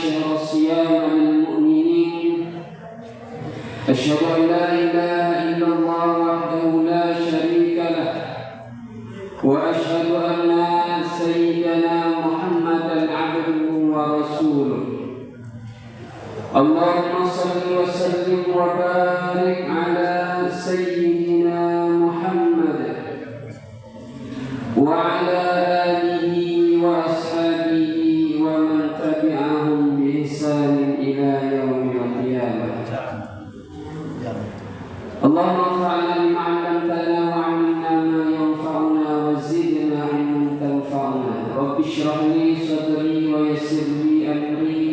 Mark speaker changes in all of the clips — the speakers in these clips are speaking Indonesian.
Speaker 1: شهر الصيام للمؤمنين أشهد أن لا إله إلا الله وحده لا شريك له وأشهد أن سيدنا محمدا عبده ورسوله اللهم صل وسلم وبارك على سيدنا محمد وعلى آله وأصحابه ومن تبعهم بإحسان إلى يوم القيامة اللهم انفعنا بما علمتنا وعلمنا ما ينفعنا وزدنا علما تنفعنا رب اشرح لي صدري ويسر لي أمري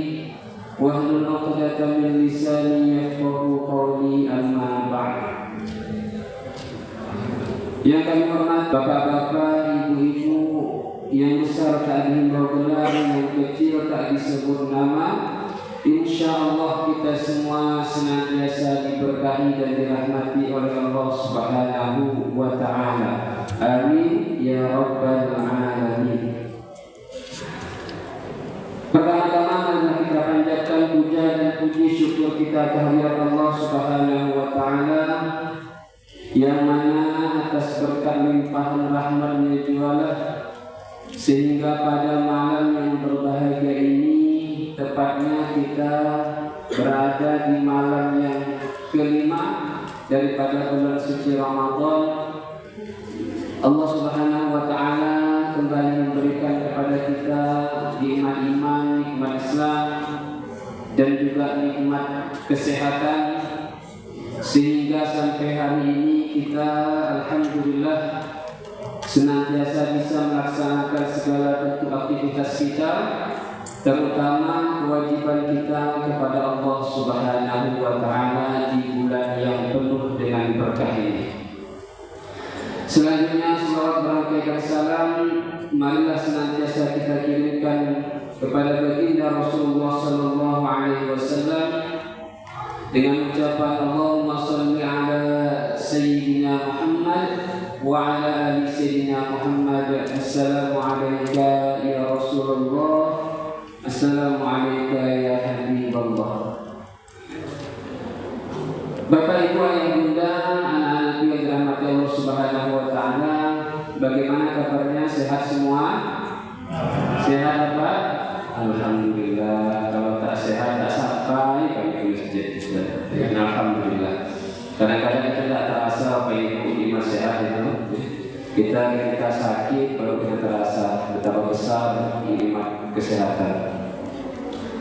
Speaker 1: واحلل عقدة من لساني يفقهوا قولي أما بعد. Yang kami hormati bapak-bapak, ibu-ibu, yang besar tak dihimbau gelar, yang kecil tak disebut nama. Insya Allah kita semua senantiasa diberkahi dan dirahmati oleh Allah Subhanahu wa Ta'ala. Amin ya Rabbal Alamin. Pertama-tama marilah kita panjatkan puja dan puji syukur kita kehadirat Allah Subhanahu wa Ta'ala, yang mana atas berkat limpahan rahmat-Nya jualah sehingga pada malam yang berbahagia ini, tepatnya kita berada di malam yang kelima daripada bulan suci Ramadan, Allah Subhanahu wa Ta'ala kembali memberikan kepada kita nikmat iman, nikmat Islam, dan juga nikmat kesehatan, sehingga sampai hari ini kita alhamdulillah senantiasa bisa melaksanakan segala bentuk aktivitas kita, terutama kewajiban kita kepada Allah Subhanahu wa Ta'ala di bulan yang penuh dengan berkah ini. Selanjutnya salawat berangkai dan salam marilah senantiasa kita kirimkan kepada baginda Rasulullah sallallahu alaihi wasallam dengan ucapan Allahumma shalli ala sayyidina Muhammad wa ala ali sayyidina Muhammad. Assalamu alayka ya Rasulullah, assalamu alayka ya Habiballah. Bapak Ibu ayah bunda, anak-anak yang dirahmati Allah Subhanahu wa Ta'ala, bagaimana kabarnya? Sehat semua? Sehat apa? Alhamdulillah. Kalau tak sehat tak sampai kami ke masjid. Alhamdulillah. Kadang-kadang kita tak terasa apa yang iman sehat itu. Kita sakit baru kita terasa betapa besar nikmat kesehatan.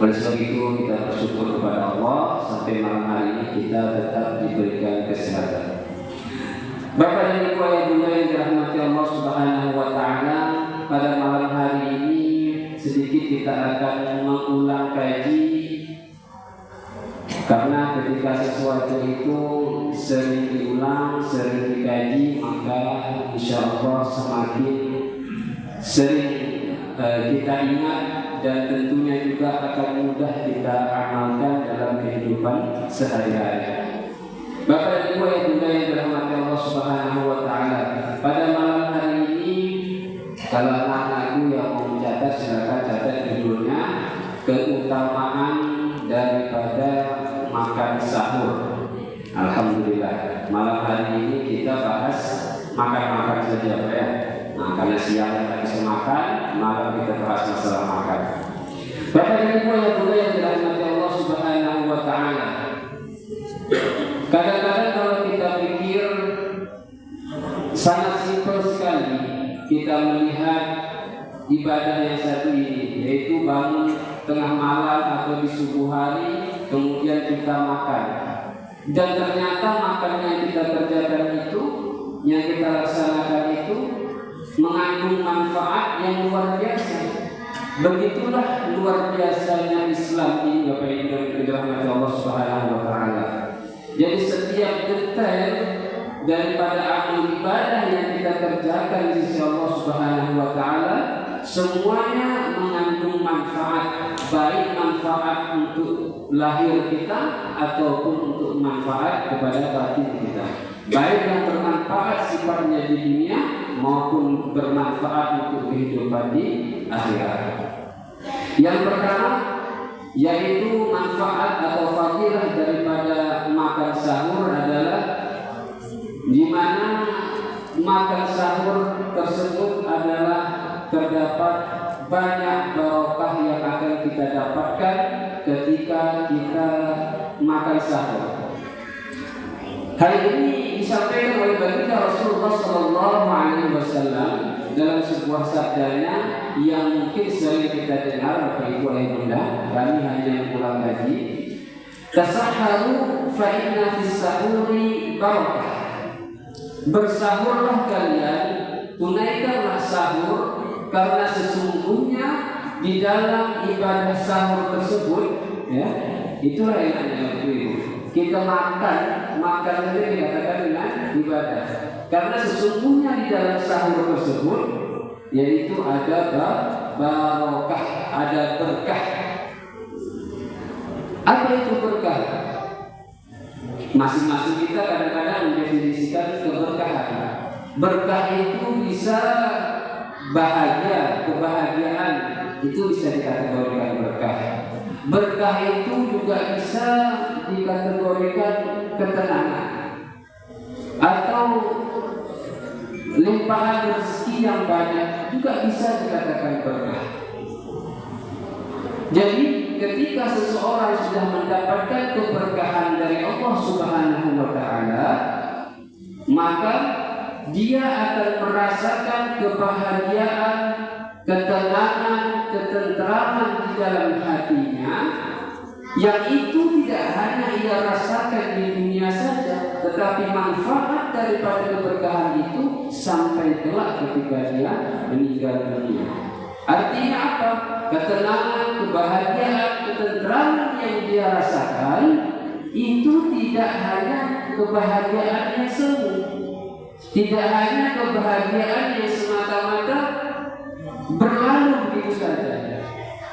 Speaker 1: Oleh sebab itu kita bersyukur kepada Allah sampai malam hari ini kita tetap diberikan kesehatan. Bapak dan Ibu ayah bunda yang dirahmati Allah Subhanahu wa Ta'ala, pada malam hari ini sedikit kita akan mengulang kaji, karena ketika sesuatu itu sering diulang, sering dikaji, maka insya Allah semakin sering kita ingat dan tentunya juga akan mudah kita amalkan dalam kehidupan sehari-hari. Bapak dan Ibu yang bunda yang dirahmati Allah Subhanahu wa Ta'ala, pada malam hari ini kalau anak-anakku yang mau mencatat silakan catat judulnya, keutamaan daripada makan sahur. Alhamdulillah malam hari ini kita bahas makan-makan saja Pak ya. Nah, karena siang kita bisa makan, malam kita bahas masalah makan. Bapak dan Ibu yang bunda yang dirahmati Allah Subhanahu wa Ta'ala, kadang-kadang kalau kita pikir sangat simpel sekali kita melihat ibadah yang satu ini, yaitu bangun tengah malam atau di subuh hari kemudian kita makan, dan ternyata makan yang kita kerjakan itu, yang kita laksanakan itu mengandung manfaat yang luar biasa. Begitulah luar biasanya Islam ini Bapak Ibu yang dirahmati Allah Subhanahu wa Ta'ala. Jadi setiap detail daripada amal ibadah yang kita kerjakan di sisi Allah Subhanahu wa Ta'ala semuanya mengandung manfaat, baik manfaat untuk lahir kita ataupun untuk manfaat kepada batin kita, baik yang bermanfaat sifatnya di dunia maupun bermanfaat untuk kehidupan di akhirat. Yang pertama, yaitu manfaat atau fadilah daripada makan sahur adalah di mana makan sahur tersebut adalah terdapat banyak barokah yang akan kita dapatkan ketika kita makan sahur. Hal ini disampaikan oleh baginda Rasulullah SAW dalam sebuah sabdanya yang mungkin sering kita dengar Bapak Ibu yang Bunda, kami hanya pulang gaji. Tasahharu fa inna fis sahuri barakah. Bersahurlah kalian, tunaikanlah sahur, karena sesungguhnya di dalam ibadah sahur tersebut, ya, itulah yang namanya Ibu. Kita makan saja dikatakan dengan ibadah. Karena sesungguhnya di dalam sahur tersebut, yaitu ada barokah, ada berkah. Apa itu berkah? Masing-masing kita kadang-kadang mendefinisikan keberkahan. Berkah itu bisa bahagia, kebahagiaan, itu bisa dikategorikan berkah. Berkah itu juga bisa dikategorikan ketenangan atau limpahan rezeki yang banyak, juga bisa dikatakan berkah. Jadi ketika seseorang sudah mendapatkan keberkahan dari Allah Subhanahu wa Ta'ala, maka dia akan merasakan kebahagiaan, ketenangan, ketentraman di dalam hatinya, yang itu tidak hanya ia rasakan di dunia saja, tetapi manfaat daripada keberkahan itu sampai kelak ketika dia meninggal dunia. Artinya apa? Ketenangan, kebahagiaan, ketentraman yang dia rasakan itu tidak hanya kebahagiaan yang semu, tidak hanya kebahagiaan yang semata-mata berlalu begitu saja.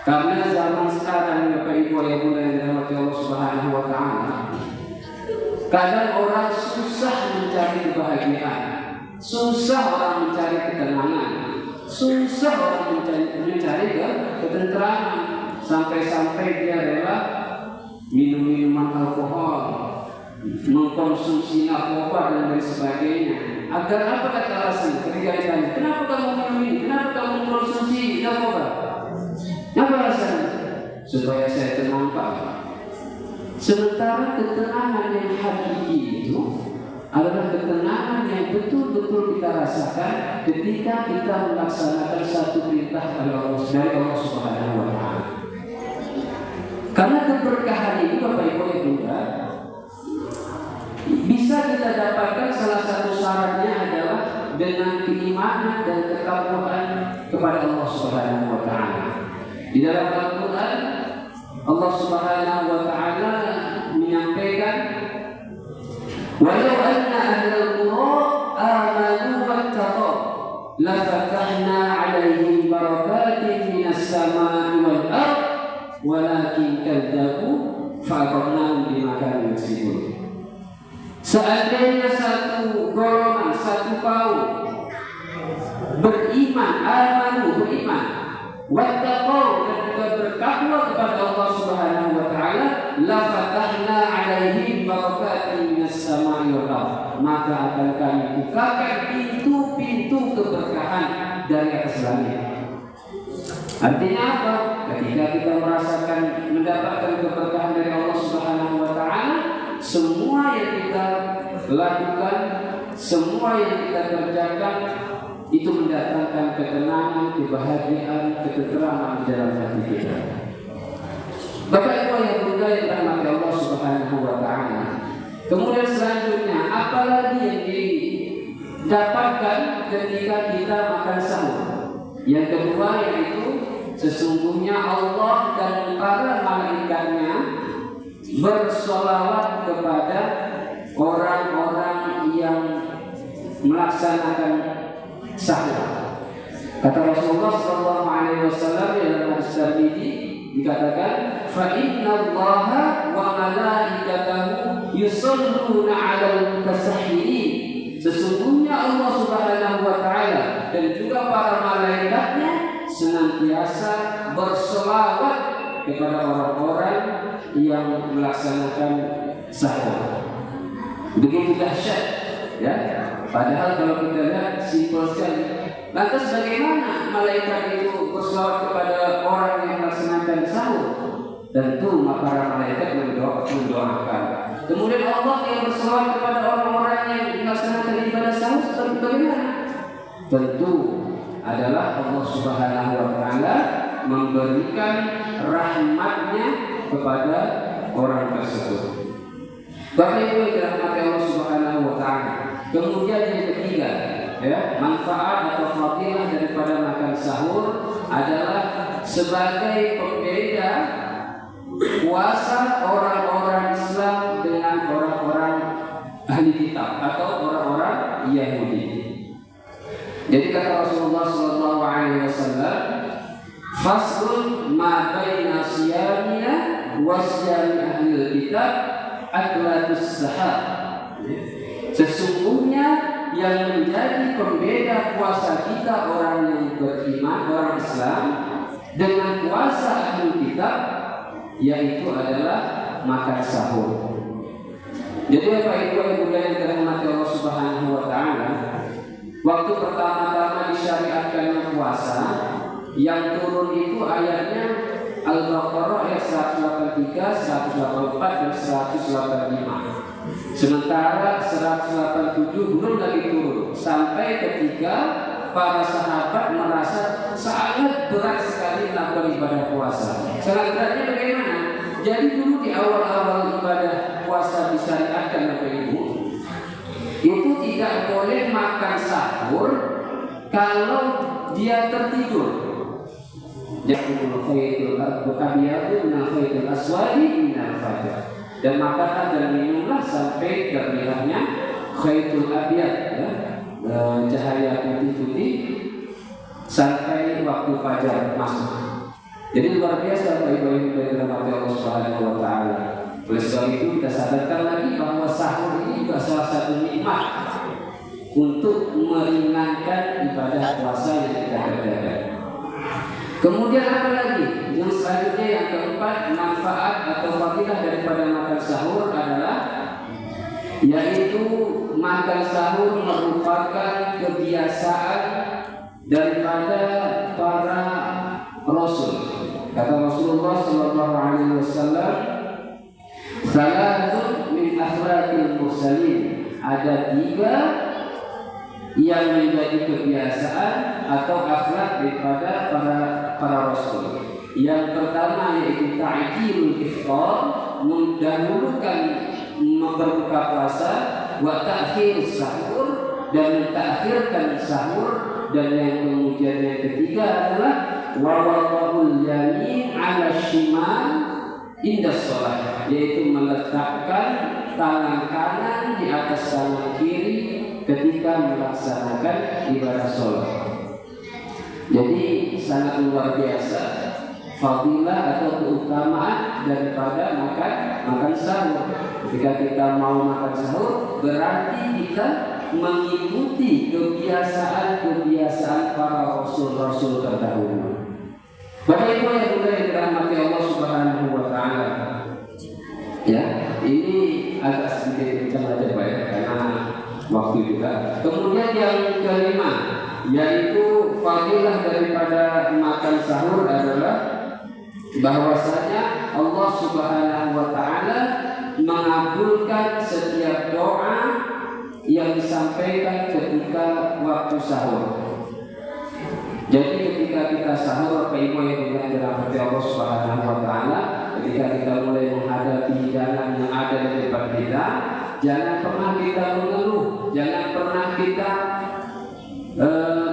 Speaker 1: Karena zaman sekarang, Bapak Ibu yang Bunda yang dirahmati Allah Subhanahu wa Ta'ala, kadang orang susah mencari kebahagiaan, susah orang mencari ketenangan, susah orang mencari ketentraman, sampai-sampai dia rela minum minuman alkohol, mengkonsumsi narkoba dan lain sebagainya. Agar apa kata alasan? Ketika ditanya, kenapa kamu minum ini? Kenapa kamu mengkonsumsi narkoba? Apa alasannya? Supaya saya tenang, Pak. Sementara ketenangan yang hakiki itu adalah ketenangan yang betul-betul kita rasakan ketika kita melaksanakan satu perintah dari Allah Subhanahu wa Ta'ala. Karena keberkahan ini, Bapak Ibu yang Bunda, bisa kita dapatkan, salah satu syaratnya adalah dengan keimanan dan ketakwaan kepada Allah Subhanahu wa Ta'ala. Di dalam Al-Quran, Allah Subhanahu wa Ta'ala menyampaikan, walau anna ahlal qura amanu wattaqaw la fatahna 'alaihim barakatin minas samaa'i wal ardh walakin kadzabu fa'aqnahum bima kanu yaksibun. Seandainya satu golongan, satu kaum beriman, beriman, wattaqaw, dan juga bertakwa kepada Allah Subhanahu wa Ta'ala, la fatahna 'alaihim barakatin minas samaa'i wal ardh, maka akan kami bukakan pintu-pintu keberkahan dari atas langit. Artinya apa? Ketika kita merasakan mendapatkan keberkahan dari Allah Subhanahu wa Ta'ala, semua yang kita lakukan, semua yang kita kerjakan itu mendatangkan ketenangan, kebahagiaan, ketentraman di dalam hati kita. Bapak Ibu yang Bunda yang dirahmati Allah Subhanahu wa Ta'ala. Kemudian selanjutnya, apalagi yang didapatkan ketika kita makan sahur? Yang kedua yaitu sesungguhnya Allah dan para malaikatnya bersolawat kepada orang-orang yang melaksanakan sahur. Kata Rasulullah SAW dalam hadis Tirmidzi dikatakan, fa innallaha wa malaikatahu yusholluna 'alal mutasahhirin. Sesungguhnya Allah Subhanahu wa Ta'ala dan juga para malaikatnya senantiasa bersolawat kepada orang-orang yang melaksanakan sahur. Begitu dahsyat, ya. Padahal kalau kita lihat simpel sekali. Lantas bagaimana malaikat itu berselawat kepada orang yang melaksanakan sahur? Tentu para malaikat mendoakan. Kemudian Allah yang berselawat kepada orang-orang yang melaksanakan ibadah sahur seperti bagaimana? Tentu adalah Allah Subhanahu wa Ta'ala memberikan rahmatnya kepada orang tersebut. Bapak Ibu yang dirahmati Allah Subhanahu wa Ta'ala. Kemudian yang ketiga, ya, manfaat atau fadilah daripada makan sahur adalah sebagai pembeda puasa orang-orang Islam dengan orang-orang ahli kitab atau orang-orang Yahudi. Jadi kata Rasulullah SAW, faslun ma baina siyamina wa siyami ahli kitab aklatus sahab. Sesungguhnya yang menjadi pembeda puasa kita orang yang beriman, orang Islam, dengan puasa ahli kitab, yaitu adalah makan sahur. Jadi Bapak Ibu yang mulia yang dirahmati Allah Subhanahu wa Ta'ala, waktu pertama-tama disyariatkannya puasa, yang turun itu ayatnya Al-Baqarah ayat 183, 184 dan 185. Sementara 187 belum lagi turun, sampai ketika para sahabat merasa sangat berat sekali melakukan ibadah puasa. Sangat beratnya bagaimana? Jadi dulu di awal-awal ibadah puasa disyariatkan Bapak Ibu, itu tidak boleh makan sahur kalau dia tertidur. Dan makanlah dan minumlah sampai terlihatnya khaytul abyad, ya, cahaya putih-putih sampai waktu fajar masuk. Jadi luar biasa Bapak Ibu yang dirahmati Allah Subhanahu wa Ta'ala. Oleh sebab itu kita sadarkan lagi bahwa sahur ini juga salah satu nikmat untuk meringankan ibadah puasa yang kita kerjakan. Kemudian apa lagi? Yang selanjutnya yang keempat, manfaat atau fadilah daripada makan sahur adalah yaitu makan sahur merupakan kebiasaan daripada para rasul. Kata Rasulullah sallallahu alaihi wasallam, "Salatun min akhlaqil mursalin." Ada 3 yang menjadi kebiasaan atau akhlak daripada para rasul. Yang pertama yaitu ta'jilul iftar, mendahulukan berbuka puasa, wa ta'khirus sahur, dan mentaakhirkan sahur, dan yang kemudian yang ketiga adalah wa wada'ul yamin 'ala shimal inda shalah, yaitu meletakkan tangan kanan di atas tangan kiri ketika melaksanakan ibadah sholat. Jadi sangat luar biasa fadilah atau keutamaan daripada makan sahur. Ketika kita mau makan sahur, berarti kita mengikuti kebiasaan para rasul-rasul terdahulu. Bapak Ibu yang mulia yang dirahmati Allah Subhanahu wa Ta'ala. Ya, ini agak sedikit kencang aja Pak ya, karena waktu juga. Kemudian yang kelima, yaitu fadilah daripada makan sahur adalah bahwasanya Allah Subhanahu wa Ta'ala mengabulkan setiap doa yang disampaikan ketika waktu sahur. Jadi ketika kita sahur, Bapak Ibu yang dirahmati Allah Subhanahu wa Ta'ala, ketika kita mulai menghadapi hidangan yang ada di depan kita, jangan pernah kita mengeluh, jangan pernah kita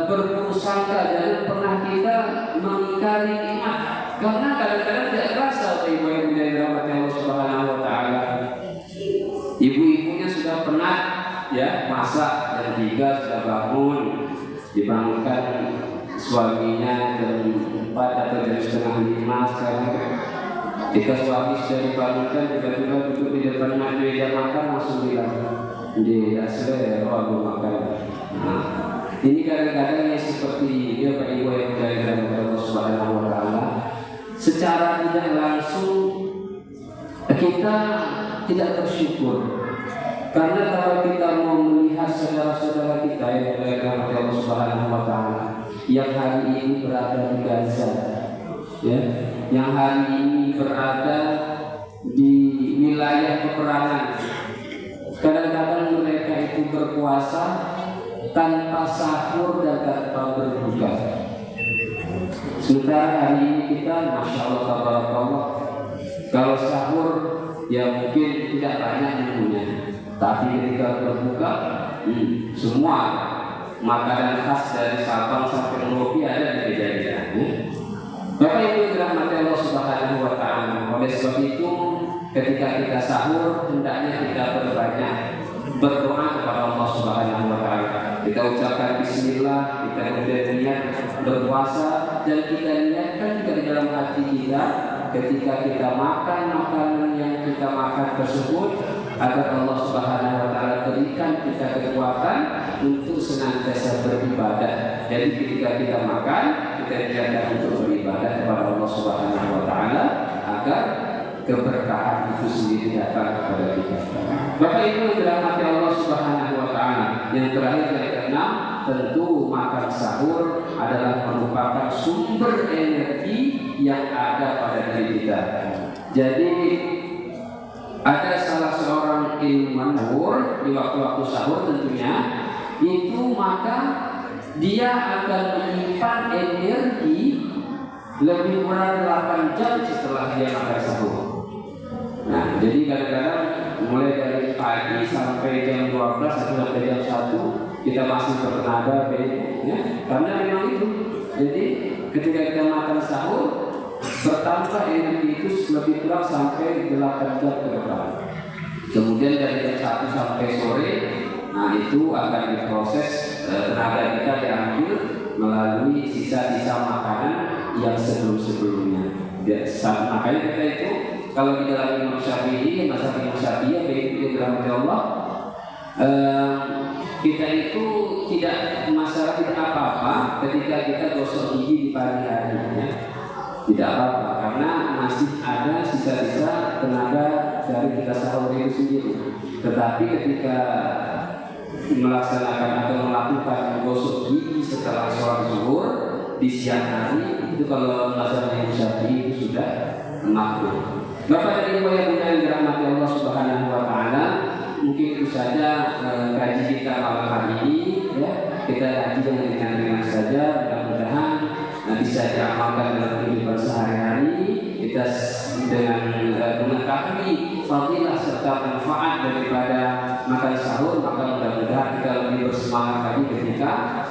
Speaker 1: berburuk sangka, jangan pernah kita mengingkari nikmat, karena kadang-kadang tidak terasa Bapak Ibu yang dirahmati Allah Subhanahu wa Ta'ala. Ibu-ibunya sudah penat, ya, masak jam 3 sudah bangun, dibangunkan suaminya jam 4 atau jam setengah 5 sekarang. Jika suami sudah dibangunkan, tiba-tiba duduk di depan meja makan langsung bilang, "Di dasar aku makan." Nah, ini kadang-kadang yang seperti dia Pak Ibu yang dari Allah Subhanahu wa Ta'ala. secara tidak langsung kita tidak bersyukur. Karena kalau kita mau melihat saudara-saudara kita yang dirahmati Allah Subhanahu wa taala yang hari ini berada di Gaza, ya, yang hari ini berada di wilayah peperangan. Kadang-kadang mereka itu berpuasa tanpa sahur dan tanpa berbuka. Sementara hari ini kita, masya Allah, tabarakallah, kalau sahur ya mungkin tidak banyak menunya, tapi ketika berbuka, semua makanan khas dari Sabang sampai Merauke ada di meja kita. Bapak Ibu dirahmati Allah Subhanahu wa taala. Oleh sebab itu, ketika kita sahur, hendaknya kita berbanyak berdoa kepada Allah Subhanahu wa taala. Kita ucapkan bismillah, kita kemudian niat berpuasa, dan kita niatkan juga di dalam hati kita ketika kita makan makanan yang kita makan tersebut, agar Allah Subhanahu wa taala berikan kita kekuatan untuk senantiasa beribadah. Jadi ketika kita makan, kita niatkan untuk beribadah kepada Allah Subhanahu wa taala agar keberkahan itu sendiri datang kepada kita. Bapak Ibu dirahmati Allah Subhanahu wa taala. Yang terakhir, yang keenam, tentu makan sahur adalah merupakan sumber energi yang ada pada diri kita. Jadi ada salah seorang ilmuwan di waktu-waktu sahur tentunya itu, maka dia akan menyimpan energi lebih kurang 8 jam setelah dia makan sahur. Nah, jadi kadang-kadang mulai dari pagi sampai jam 12 atau sampai jam 1 kita masih bertenaga, ya, karena memang itu. Jadi ketika kita makan sahur, bertambah energi itu lebih kurang sampai 8 jam ke depan. Kemudian dari jam 1 sampai sore, nah itu akan diproses, tenaga kita diambil melalui sisa-sisa makanan yang sebelum-sebelumnya. Makanya kita itu, kalau di dalam Imam Syafi'i, mazhab Imam Syafi'i, begitu dirahmati Allah, kita itu tidak masalah, tidak apa-apa ketika kita gosok gigi di pagi harinya, tidak apa-apa, karena masih ada sisa-sisa tenaga dari kita sahur itu sendiri. Tetapi ketika melaksanakan atau melakukan gosok gigi setelah sholat zuhur di siang hari, itu kalau mazhab Imam Syafi'i itu sudah makruh. Bapak dan Ibu yang mulia yang dirahmati Allah Subhanahu wa taala, mungkin itu saja kaji kita malam hari ini, ya. Kita kaji dengan ringan saja, mudah-mudahan bisa diamalkan dalam kehidupan sehari-hari. Kita dengan mengetahui fadilah serta manfaat daripada makan sahur, maka mudah-mudahan kita lebih bersemangat lagi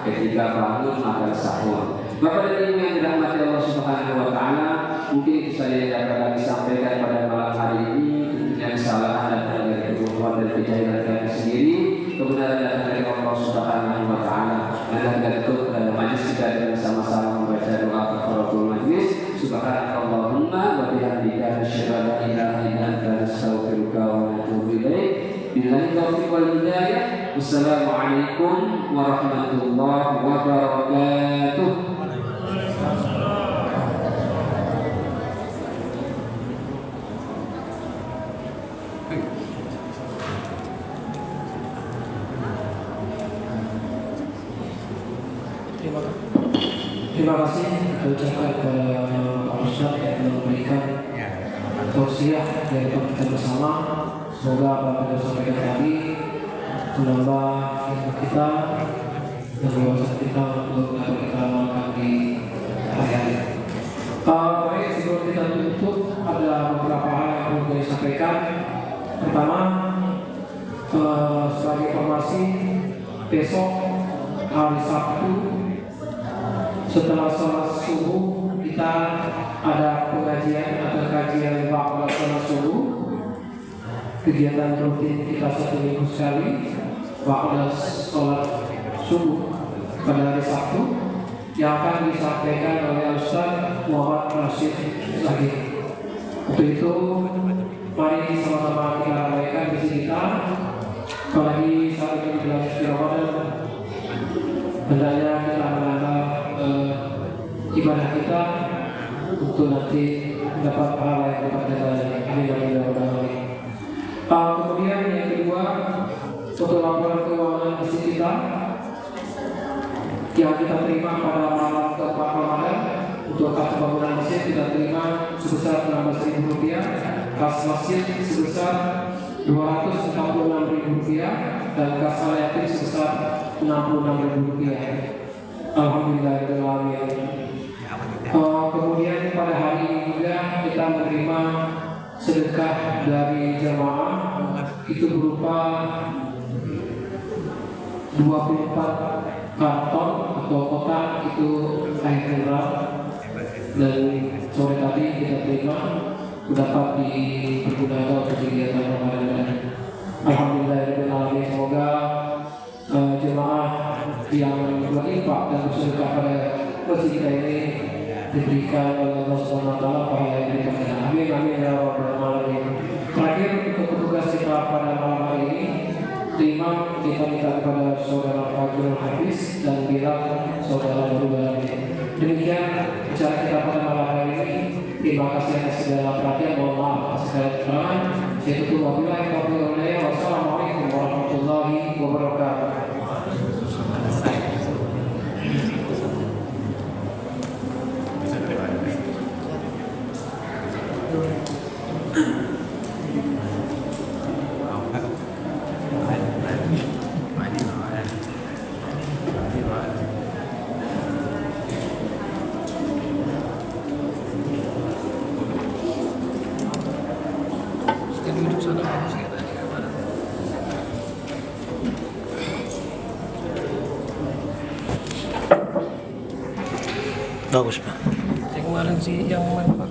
Speaker 1: ketika bangun makan sahur. Bapak dan Ibu yang dirahmati Allah Subhanahu wa taala, mungkin itu saja yang dapat kami sampaikan pada malam hari ini. Tentunya kesalahan datang dari kebohongan dan kejahilan kami sendiri, kebenaran datang dari Allah Subhanahu wa taala. Dan untuk majlis kita dengan sama-sama membaca doa kafaratul majlis. Subhanakallahumma wa bihamdika asyhadu an la ilaha illa anta astaghfiruka wa atubu ilaik. Billahi taufiq wal hidayah. Wassalamualaikum warahmatullahi wabarakatuh.
Speaker 2: Terima kasih saya ucapkan kepada Pak Ustaz yang memberikan tausiah dari kita bersama. Semoga apa yang kita sampaikan tadi menambah ilmu kita dan wawasan kita untuk dapat kita amalkan di hari-hari. Baik, sebelum kita tutup, ada beberapa hal yang perlu saya sampaikan. Pertama, sebagai informasi, besok hari Sabtu setelah sholat subuh kita ada pengajian atau kajian bab sholat subuh. Kegiatan rutin kita 1 minggu sekali bab sholat subuh pada hari Sabtu yang akan disampaikan oleh Ustaz Muhammad Rashid Zahid. Untuk itu mari sama-sama kita ramaikan di sini kita. Apalagi saat ini bulan suci Ramadan, hendaknya kita menambah ibadah kita untuk nanti dapat pahala yang dapat dari Amin amin ya rabbal alamin. Kemudian yang kedua, untuk laporan keuangan masjid kita yang kita terima pada malam keempat Ramadan. Untuk kas bangunan masjid kita terima sebesar Rp16.000, kas masjid sebesar Rp246.000 dan kas yatim sebesar Rp66.000. Alhamdulillahirrahmanirrahim. Kemudian pada hari ini juga kita menerima sedekah dari jamaah, itu berupa 24 karton atau kotak itu air mineral, dan sore tadi kita terima dapat dipergunakan untuk kegiatan Ramadan. Alhamdulillahirrahmanirrahim. Semoga jemaah yang berinfak dan bersedekah pada masjid kita ini diberikan oleh Allah Subhanahu wa taala pahala yang diberikan. Amin amin ya rabbal alamin. Terakhir, untuk petugas kita pada malam hari ini, terima kita minta kepada saudara Fajrul Hafiz dan Bilal saudara Nurul. Demikian acara kita pada malam hari ini. Terima kasih atas segala perhatian. Mohon maaf atas segala kekurangan. Saya tutup wabillahi taufiq wal hidayah. Wassalamualaikum warahmatullahi wabarakatuh.
Speaker 3: Bagus Pak.
Speaker 2: Yang kemarin sih yang mana Pak?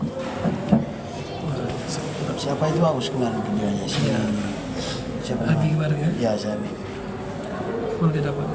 Speaker 3: Siapa itu bagus kemarin videonya sih? Siapa?
Speaker 2: Abi kemarin ya?
Speaker 3: Ya saya.
Speaker 2: Full tidak Pak.